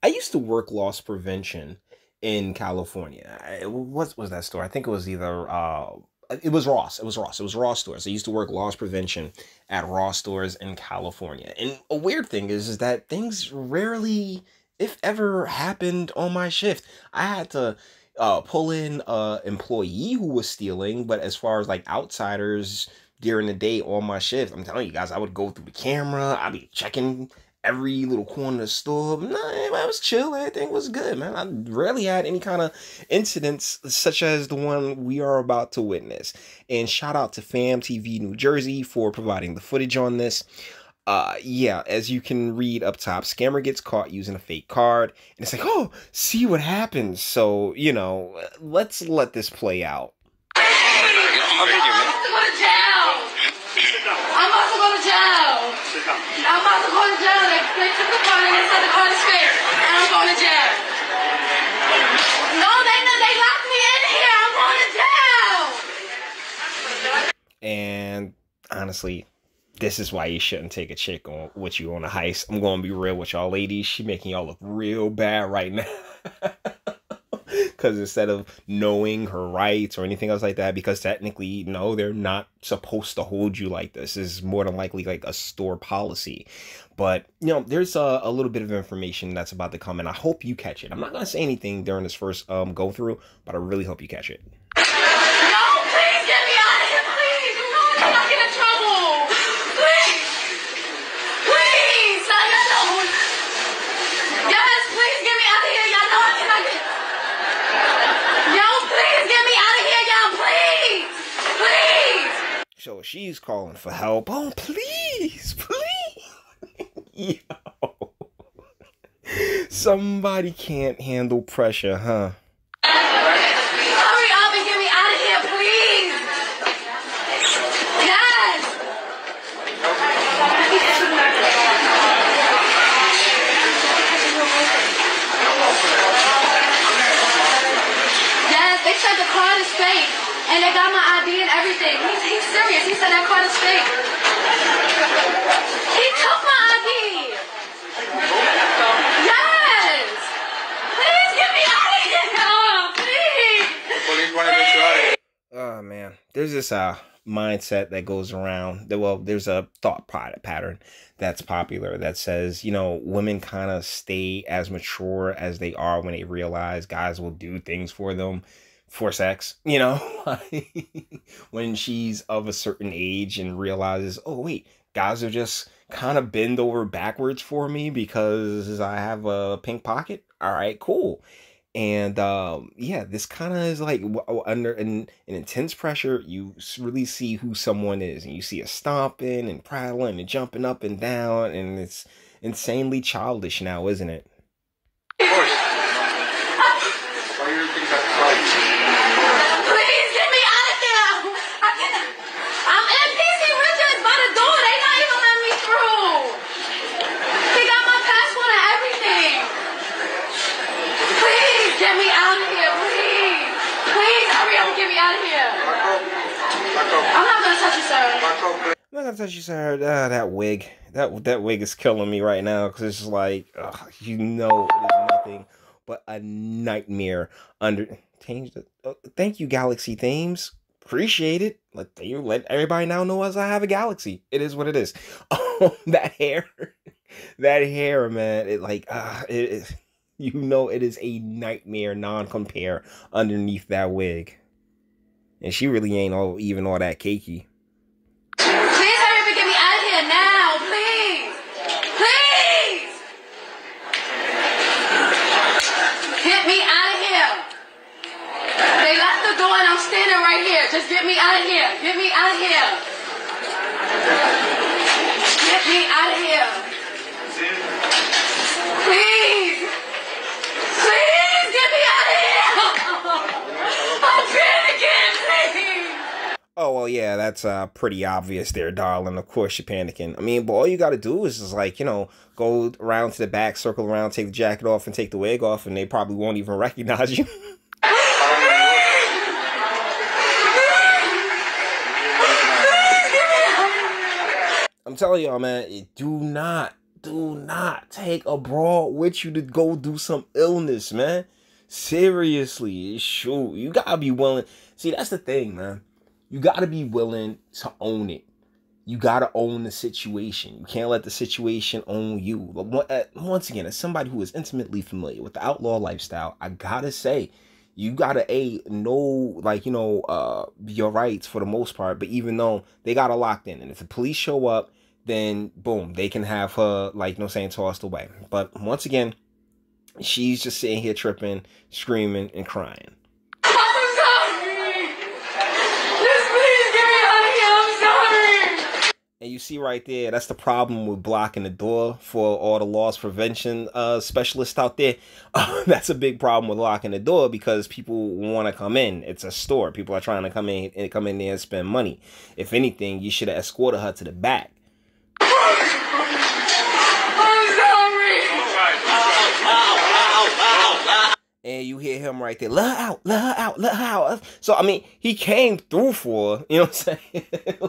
I used to work loss prevention in California. What was that store? I think it was either it was Ross. It was Ross. It was Ross stores. I used to work loss prevention at Ross stores in California. And a weird thing is that things rarely, if ever, happened on my shift. I had to pull in a employee who was stealing, but as far as like outsiders during the day on my shift, I'm telling you guys, I would go through the camera. I'd be checking every little corner of the store. No, I was chill. Everything was good, man. I rarely had any kind of incidents such as the one we are about to witness. And shout out to Fam TV New Jersey for providing the footage on this. Yeah, as you can read up top, scammer gets caught using a fake card, and it's like, oh, see what happens. So, let's let this play out. I'm about to go to jail. I'm about to go to jail. They took the card and they said the card is fake. And I'm going to jail. No, they locked me in here. I'm going to jail. And honestly, this is why you shouldn't take a chick with you on a heist. I'm going to be real with y'all ladies. She making y'all look real bad right now. Because instead of knowing her rights or anything else like that, because technically, no, they're not supposed to hold you like this. This is more than likely like a store policy. But, there's a little bit of information that's about to come, and I hope you catch it. I'm not going to say anything during this first go through, but I really hope you catch it. No, please get me out of here, please. No, I'm not getting in trouble. Please. Please. Yes, please get me out of here. Y'all know I cannot get... Yo, please get me out of here, y'all, please! Please! So she's calling for help. Oh, please, please! Yo. Somebody can't handle pressure, huh? Hurry up and get me out of here, please! Yes! They said the card is fake, and they got my ID and everything. He's serious. He said that card is fake. He took my ID. Yes. Please get me out of here. Oh, please. Police want to get you out of here. Oh man, there's this mindset that goes around. Well, there's a thought pattern that's popular that says, women kind of stay as mature as they are when they realize guys will do things for them for sex, when she's of a certain age and realizes, oh wait, guys are just kind of bend over backwards for me because I have a pink pocket. All right, cool. And yeah, this kind of is like under an intense pressure. You really see who someone is, and you see a stomping and prattling and jumping up and down, and it's insanely childish now, isn't it? Of course. Why do you think that's right? Please get me out of here. I'm in PC Richards by the door. They not even letting me through. He got my passport and everything. Please get me out of here, please. Please hurry up and get me out of here. I'm not gonna touch you, sir. I'm not gonna touch you, sir. That wig. That wig is killing me right now because it's just like, it is nothing but a nightmare under. Thank you, Galaxy Themes. Appreciate it. Let everybody now know as I have a Galaxy. It is what it is. Oh, that hair, man. It is a nightmare non-compare underneath that wig, and she really ain't even all that cakey. Please hurry up and get me out of here now, please. Please. Get me out of here. They locked the door and I'm standing right here. Just get me out of here. Get me out of here. Get me out of here. Please. Please get me out of here. I'm panicking, please. Oh, well, yeah, that's pretty obvious there, darling. Of course you're panicking. I mean, but all you got to do is just go around to the back, circle around, take the jacket off, and take the wig off, and they probably won't even recognize you. I'm telling y'all, man, do not do not take abroad with you to go do some illness, man. Seriously, shoot, you gotta be willing. See, that's the thing, man. You gotta be willing to own it. You gotta own the situation. You can't let the situation own you. Once again, as somebody who is intimately familiar with the outlaw lifestyle, I gotta say, you gotta know, like, your rights for the most part. But even though they got her locked in, and if the police show up, then boom, they can have her, like, tossed away. But once again, she's just sitting here tripping, screaming, and crying. I'm sorry. Just please get me out of here. I'm sorry. And you see right there, that's the problem with blocking the door for all the loss prevention specialists out there. That's a big problem with locking the door, because people want to come in. It's a store. People are trying to come in there and spend money. If anything, you should have escorted her to the back. And you hear him right there, let her out, let her out, let her out. So, I mean, he came through for her, you know what I'm saying?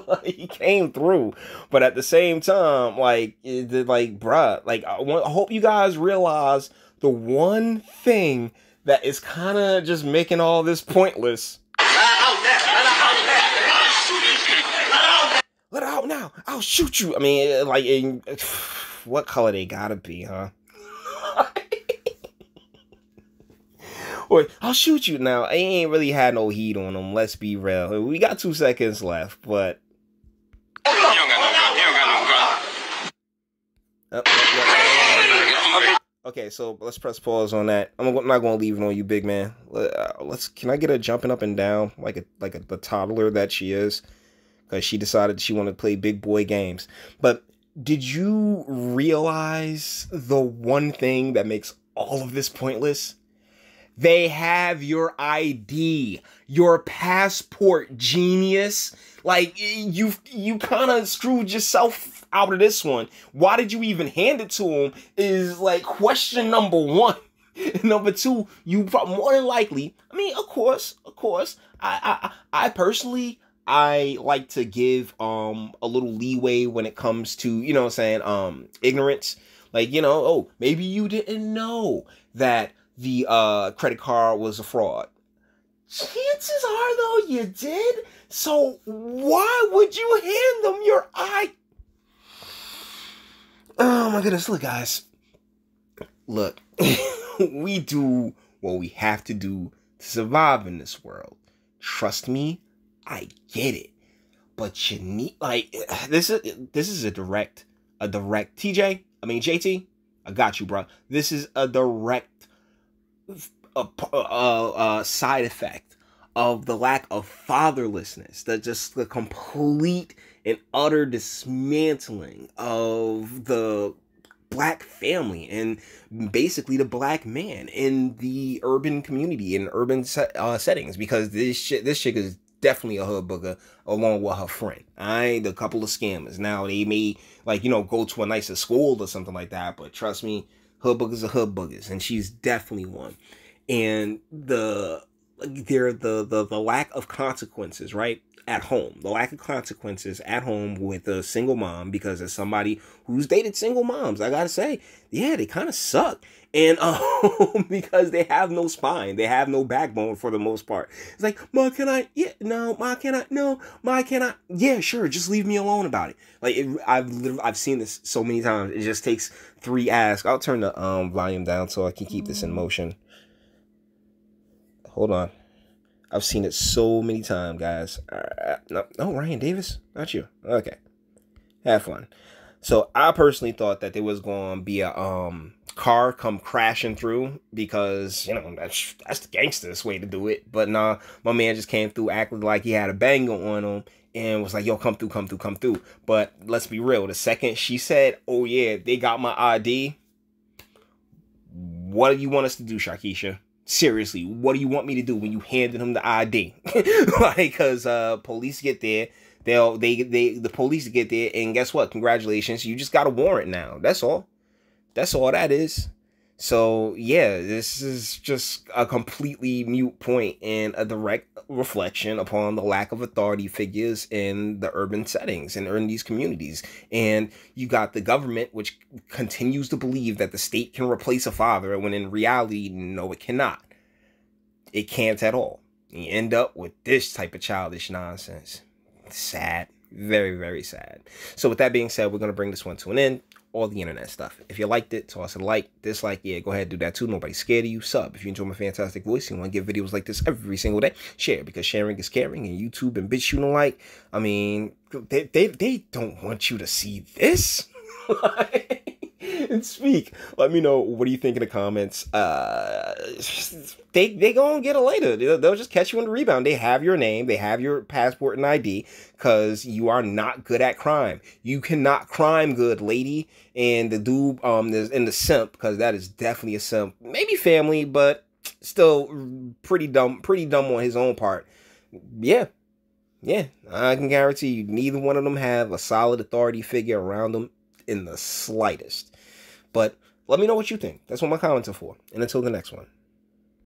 Like, he came through. But at the same time, bruh, I hope you guys realize the one thing that is kind of just making all this pointless. Let her out now. I'll shoot you. I mean, what color they gotta be, huh? Or I'll shoot you now. I ain't really had no heat on them. Let's be real. We got 2 seconds left, but okay. So let's press pause on that. I'm not gonna leave it on you, big man. Can I get her jumping up and down like the toddler that she is? Because she decided she wanted to play big boy games. But did you realize the one thing that makes all of this pointless? They have your ID, your passport, genius. Like, you kind of screwed yourself out of this one. Why did you even hand it to him is like question number 1. Number 2, you more than likely, I mean, of course, I personally, I like to give a little leeway when it comes to, ignorance. Like, oh, maybe you didn't know that the credit card was a fraud. Chances are, though, you did. So why would you hand them your ID? Oh my goodness. Look, guys. Look, we do what we have to do to survive in this world. Trust me, I get it. But you need, this is a direct JT, I got you, bro. This is a direct side effect of the lack of fatherlessness, the complete and utter dismantling of the black family and basically the black man in the urban community, in urban settings, because this chick is definitely a hood booger along with her friend. I ain't a couple of scammers. Now they may go to a nicer school or something like that, but trust me, hood boogers are hood boogers, and she's definitely one. And the lack of consequences, right, at home. The lack of consequences at home with a single mom, because as somebody who's dated single moms, I gotta say, yeah, they kind of suck. And because they have no spine, they have no backbone for the most part. It's like, Ma, can I? Yeah, no. Ma, can I? No. Ma, can I? Yeah, sure. Just leave me alone about it. Like, I've seen this so many times. It just takes 3 asks. I'll turn the volume down so I can keep this in motion. Hold on. I've seen it so many times, guys. No, Ryan Davis, not you. Okay, have fun. So I personally thought that there was going to be a car come crashing through, because that's the gangster's way to do it. But nah, my man just came through acting like he had a banger on him and was like, "Yo, come through." But let's be real. The second she said, "Oh yeah, they got my ID," what do you want us to do, Sharkeisha? Seriously, what do you want me to do when you handed him the ID? Because police get there, the police get there, and guess what? Congratulations, you just got a warrant now. That's all that is. So yeah, this is just a completely mute point and a direct reflection upon the lack of authority figures in the urban settings and in these communities. And you got the government, which continues to believe that the state can replace a father, when in reality, no, it cannot. It can't at all. You end up with this type of childish nonsense. Sad. Very, very sad. So with that being said, we're going to bring this one to an end. All the internet stuff. If you liked it, toss a like, dislike, yeah, go ahead and do that too. Nobody's scared of you. Sub if you enjoy my fantastic voice and want to get videos like this every single day. Share, because sharing is caring, and YouTube and bitch you don't like. I mean, they don't want you to see this. And speak. Let me know, what do you think in the comments? They gonna get it later. They'll just catch you on the rebound. They have your name, they have your passport and ID, because you are not good at crime. You cannot crime good, lady. And the dude and the simp, because that is definitely a simp. Maybe family, but still pretty dumb on his own part. Yeah, I can guarantee you, neither one of them have a solid authority figure around them in the slightest. But let me know what you think. That's what my comments are for. And until the next one.